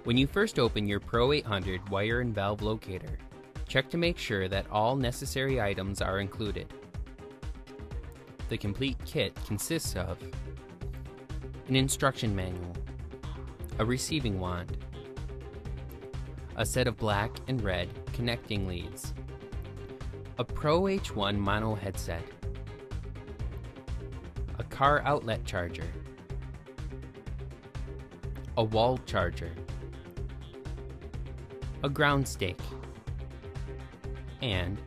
When you first open your Pro800 wire and valve locator, check to make sure that all necessary items are included. The complete kit consists of an instruction manual, a receiving wand, a set of black and red connecting leads, a Pro800 mono headset, a car outlet charger, a wall charger, a ground stake, and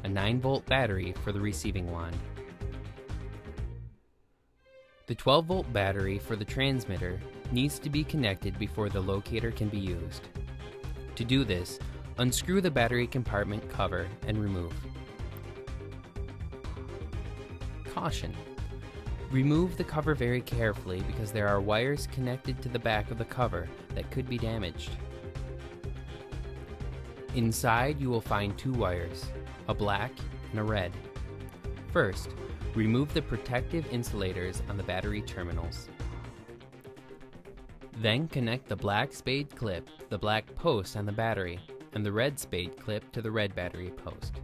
a 9-volt battery for the receiving wand. The 12-volt battery for the transmitter needs to be connected before the locator can be used. To do this, unscrew the battery compartment cover and remove. Caution: remove the cover very carefully because there are wires connected to the back of the cover that could be damaged. Inside you will find 2 wires, a black and a red. First, remove the protective insulators on the battery terminals. Then connect the black spade clip to the black post on the battery and the red spade clip to the red battery post.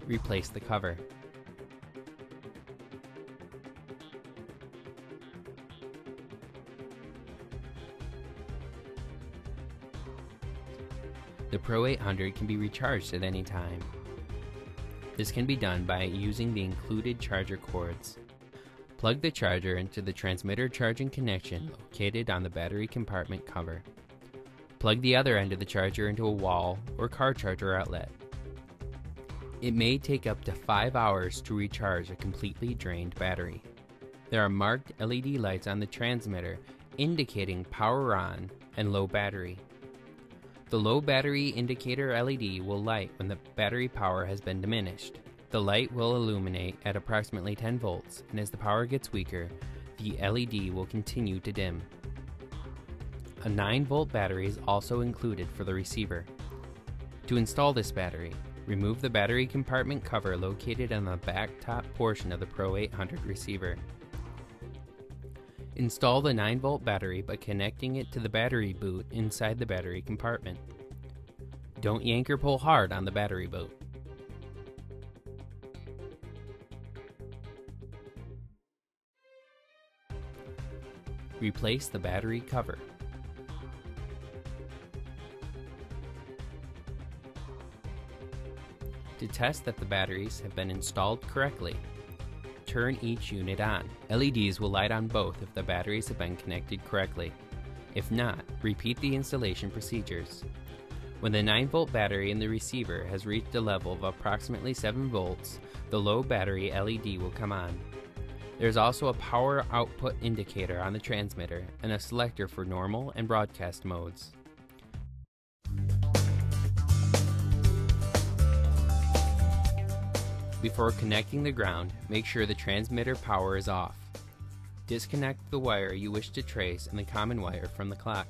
Replace the cover. The Pro800 can be recharged at any time. This can be done by using the included charger cords. Plug the charger into the transmitter charging connection located on the battery compartment cover. Plug the other end of the charger into a wall or car charger outlet. It may take up to 5 hours to recharge a completely drained battery. There are marked LED lights on the transmitter indicating power on and low battery. The low battery indicator LED will light when the battery power has been diminished. The light will illuminate at approximately 10 volts, and as the power gets weaker, the LED will continue to dim. A 9-volt battery is also included for the receiver. To install this battery, remove the battery compartment cover located on the back top portion of the Pro800 receiver. Install the 9-volt battery by connecting it to the battery boot inside the battery compartment. Don't yank or pull hard on the battery boot. Replace the battery cover. To test that the batteries have been installed correctly, turn each unit on. LEDs will light on both if the batteries have been connected correctly. If not, repeat the installation procedures. When the 9-volt battery in the receiver has reached a level of approximately 7 volts, the low battery LED will come on. There is also a power output indicator on the transmitter and a selector for normal and broadcast modes. Before connecting the ground, make sure the transmitter power is off. Disconnect the wire you wish to trace and the common wire from the clock.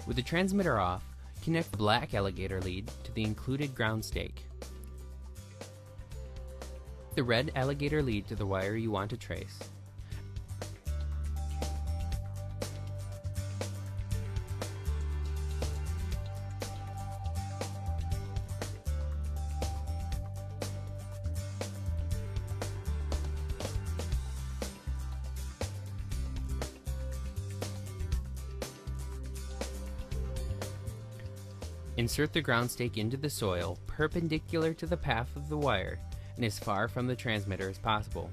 With the transmitter off, connect the black alligator lead to the included ground stake. The red alligator lead to the wire you want to trace. Insert the ground stake into the soil perpendicular to the path of the wire and as far from the transmitter as possible.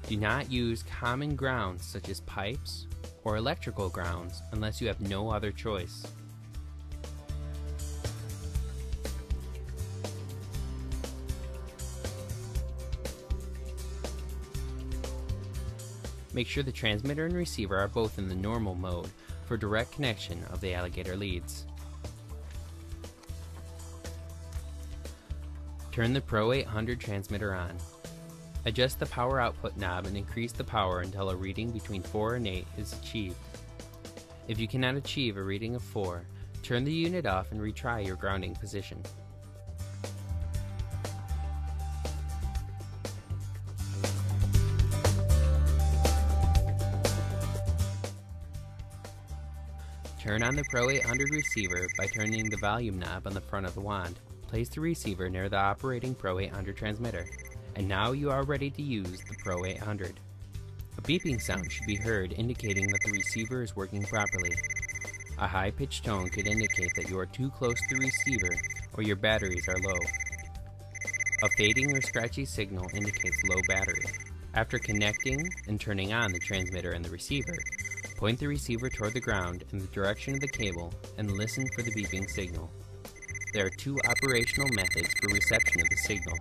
Do not use common grounds such as pipes or electrical grounds unless you have no other choice. Make sure the transmitter and receiver are both in the normal mode for direct connection of the alligator leads. Turn the Pro800 transmitter on. Adjust the power output knob and increase the power until a reading between 4 and 8 is achieved. If you cannot achieve a reading of 4, turn the unit off and retry your grounding position. Turn on the Pro800 receiver by turning the volume knob on the front of the wand. Place the receiver near the operating Pro800 transmitter. And now you are ready to use the Pro800. A beeping sound should be heard indicating that the receiver is working properly. A high-pitched tone could indicate that you are too close to the receiver or your batteries are low. A fading or scratchy signal indicates low battery. After connecting and turning on the transmitter and the receiver, point the receiver toward the ground in the direction of the cable and listen for the beeping signal. There are two operational methods for reception of the signal: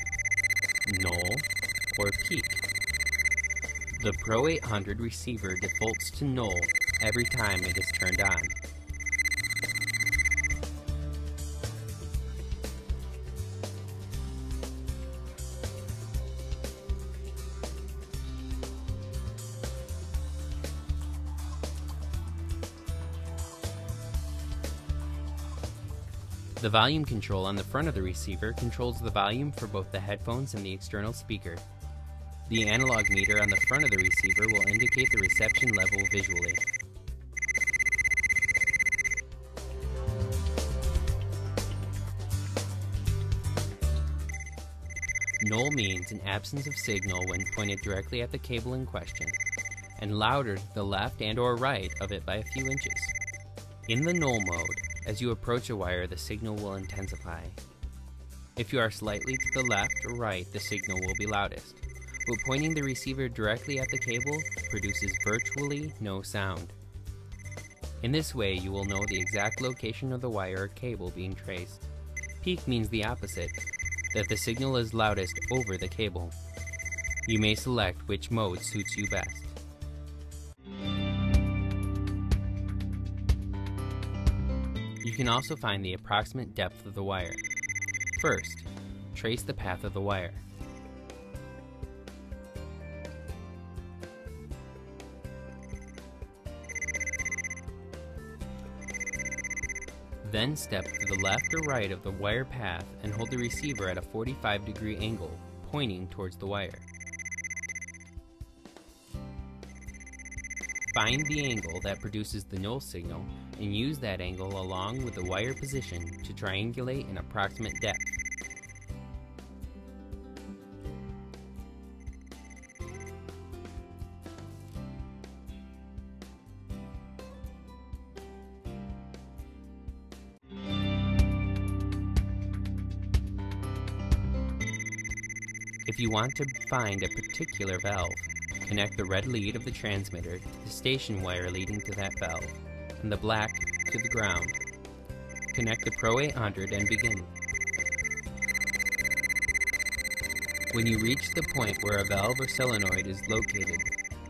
null or peak. The Pro800 receiver defaults to null every time it is turned on. The volume control on the front of the receiver controls the volume for both the headphones and the external speaker. The analog meter on the front of the receiver will indicate the reception level visually. Null means an absence of signal when pointed directly at the cable in question, and louder to the left and or right of it by a few inches. In the null mode, as you approach a wire, the signal will intensify. If you are slightly to the left or right, the signal will be loudest, but pointing the receiver directly at the cable produces virtually no sound. In this way, you will know the exact location of the wire or cable being traced. Peak means the opposite, that the signal is loudest over the cable. You may select which mode suits you best. You can also find the approximate depth of the wire. First, trace the path of the wire. Then step to the left or right of the wire path and hold the receiver at a 45-degree angle, pointing towards the wire. Find the angle that produces the null signal and use that angle along with the wire position to triangulate an approximate depth. If you want to find a particular valve, connect the red lead of the transmitter to the station wire leading to that valve, and the black to the ground. Connect the Pro800 and begin. When you reach the point where a valve or solenoid is located,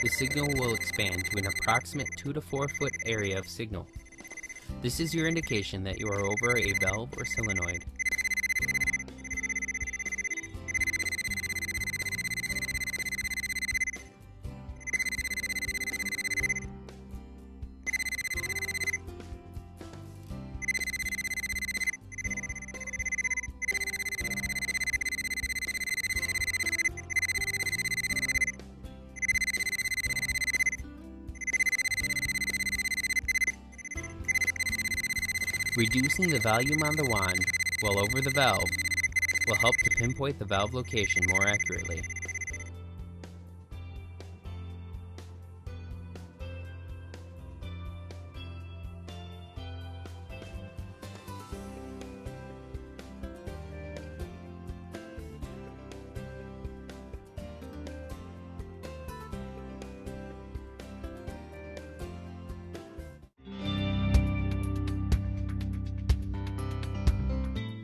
the signal will expand to an approximate 2 to 4 foot area of signal. This is your indication that you are over a valve or solenoid. Reducing the volume on the wand while over the valve will help to pinpoint the valve location more accurately.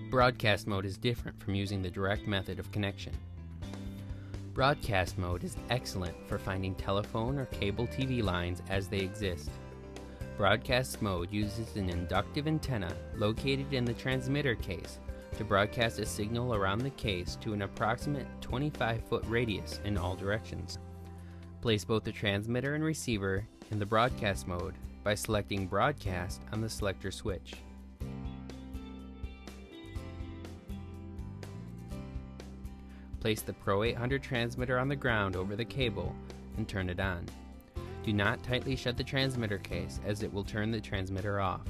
Broadcast mode is different from using the direct method of connection. Broadcast mode is excellent for finding telephone or cable TV lines as they exist. Broadcast mode uses an inductive antenna located in the transmitter case to broadcast a signal around the case to an approximate 25-foot radius in all directions. Place both the transmitter and receiver in the broadcast mode by selecting Broadcast on the selector switch. Place the Pro800 transmitter on the ground over the cable and turn it on. Do not tightly shut the transmitter case, as it will turn the transmitter off.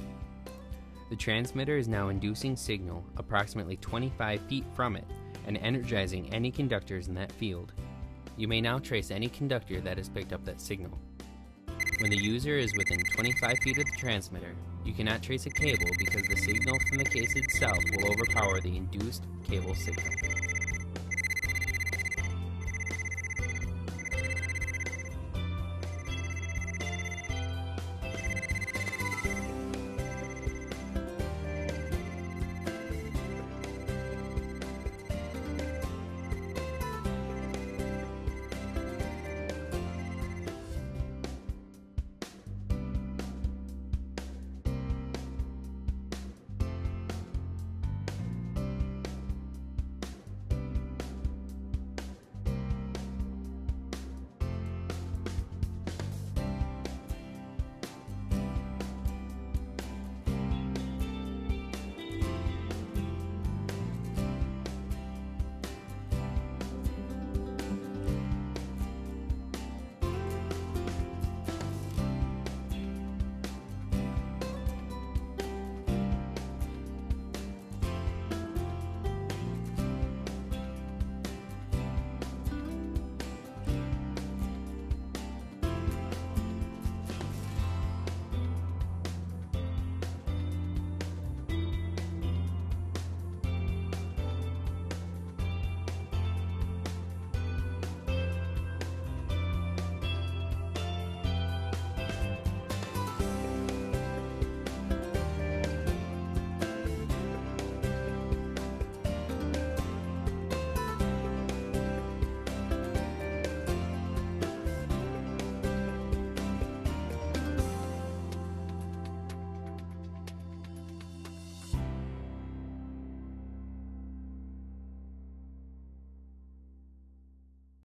The transmitter is now inducing signal approximately 25 feet from it and energizing any conductors in that field. You may now trace any conductor that has picked up that signal. When the user is within 25 feet of the transmitter, you cannot trace a cable because the signal from the case itself will overpower the induced cable signal.